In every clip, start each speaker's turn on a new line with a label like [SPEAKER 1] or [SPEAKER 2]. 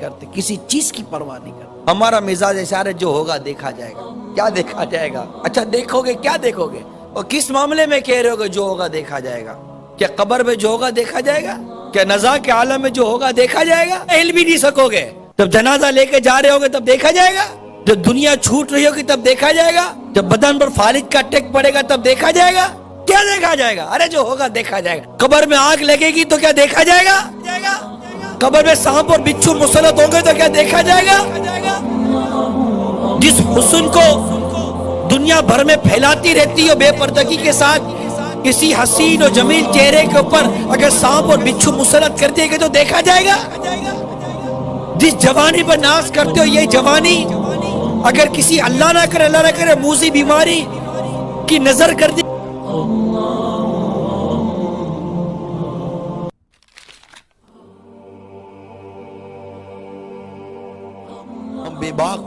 [SPEAKER 1] کرتے, کسی چیز کی پرواہ نہیں کرتے. ہمارا مزاج ایسا ہے جو ہوگا دیکھا جائے گا. کیا دیکھا جائے گا؟ اچھا دیکھو گے, کیا دیکھو گے؟ اور کس معاملے میں کہہ رہے ہو کہ جو ہوگا دیکھا جائے گا؟ کیا قبر میں جو ہوگا دیکھا جائے گا؟ کیا نزا کے عالم میں جو ہوگا دیکھا جائے گا؟ ہل بھی نہیں سکو گے. جب جنازہ لے کے جا رہے ہوگے تب دیکھا جائے گا. جب دنیا چھوٹ رہی ہوگی تب دیکھا جائے گا. جب بدن پر فالج کا ٹیک پڑے گا تب دیکھا جائے گا. کیا دیکھا جائے گا؟ ارے جو ہوگا دیکھا جائے گا. قبر میں آگ لگے گی تو کیا دیکھا جائے گا؟ قبر میں سانپ اور بچھو مسلط ہوں گے تو کیا دیکھا جائے گا؟ جس حسن کو دنیا بھر میں پھیلاتی رہتی ہو بے پردگی کے ساتھ, کسی حسین و جمیل چہرے کے اوپر اگر سانپ اور بچھو مسلط کر دے گے تو دیکھا جائے گا. جس جوانی پر ناز کرتے ہو, یہ جوانی اگر کسی اللہ نہ کرے موذی بیماری کی نظر کر دے, ہم بے باک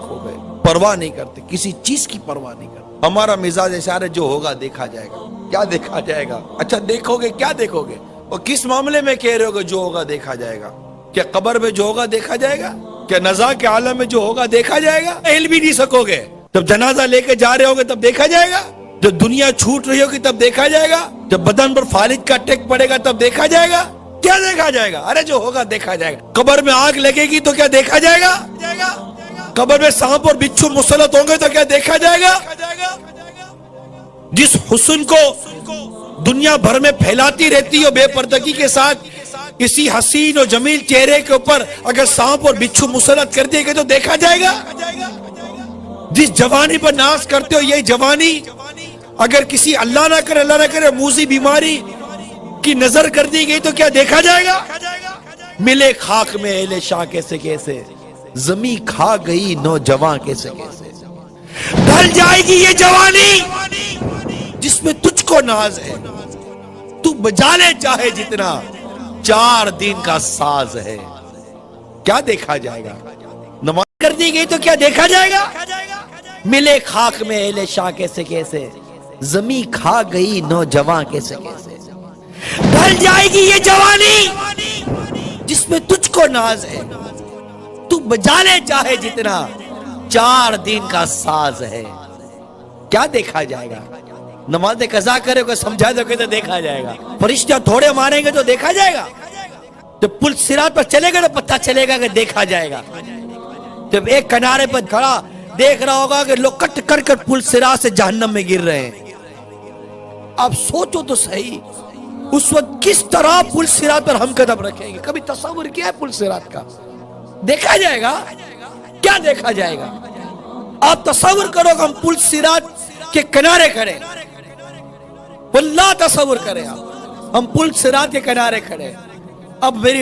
[SPEAKER 1] ہو گئے, پرواہ نہیں کرتے, کسی چیز کی پرواہ نہیں کرتے. ہمارا مزاج ایسا ہے جو ہوگا دیکھا جائے گا. کیا دیکھا جائے گا؟ اچھا دیکھو گے, کیا دیکھو گے؟ اور کس معاملے میں کہہ رہے ہو کہ جو ہوگا دیکھا جائے گا؟ کیا قبر میں جو ہوگا دیکھا جائے گا؟ کیا نزا کے عالم میں جو ہوگا دیکھا جائے گا؟ ہل بھی نہیں سکو گے. جب جنازہ لے کے جا رہے ہوگے تب دیکھا جائے گا. جب دنیا چھوٹ رہی ہوگی تب دیکھا جائے گا. جب بدن پر فالج کا ٹیک پڑے گا تب دیکھا جائے گا. کیا دیکھا جائے گا؟ ارے جو ہوگا دیکھا جائے گا. قبر میں آگ لگے گی تو کیا دیکھا جائے گا؟ قبر میں سانپ اور بچھو مسلط ہوں گے تو کیا دیکھا جائے گا؟ جس حسن کو دنیا بھر میں پھیلاتی رہتی ہو بے پردگی کے ساتھ, کسی حسین و جمیل چہرے کے اوپر اگر سانپ اور بچھو مسلط کر دے گے تو دیکھا جائے گا. جس جوانی پر ناز کرتے ہو, یہ جوانی اگر کسی اللہ نہ کرے موذی بیماری کی نظر کر دی گئی تو کیا دیکھا جائے گا؟ ملے خاک میں اہل شاہ کیسے کیسے, زمین کھا گئی نوجوان کیسے کیسے. ڈھل جائے گی یہ جوانی جس میں تجھ کو ناز ہے, تو بجا لے چاہے جتنا, 4 دن کا ساز ہے. کیا دیکھا جائے گا؟ نماز کر دی گئی تو کیا دیکھا جائے گا؟ ملے خاک میں اہل شاہ کیسے کیسے, زمین کھا گئی نوجوان کیسے کیسے. ڈھل جائے گی یہ جوانی جس میں تجھ کو ناز ہے, تو بجا لے چاہے جتنا, 4 دن کا ساز ہے. کیا دیکھا جائے گا؟ نماز قضا کرے کو سمجھا دو کہ تو دیکھا جائے گا. فرشتہ تھوڑے ماریں گے تو دیکھا جائے گا. جب پل صراط پر چلے گا تو پتہ چلے گا کہ دیکھا جائے گا. جب ایک کنارے پر کھڑا دیکھ رہا ہوگا کہ لوگ کٹ کر کر پل صراط سے جہنم میں گر رہے ہیں. آپ سوچو تو صحیح, اس وقت کس طرح پل صراط پر ہم قدم رکھیں گے؟ کبھی تصور کیا ہے پل صراط کا؟ دیکھا جائے گا. کیا دیکھا جائے گا؟ آپ تصور کرو کہ ہم پل صراط کے کنارے کھڑے, واللہ تصور کریں آپ, ہم پل صراط کے کنارے کھڑے. اب میری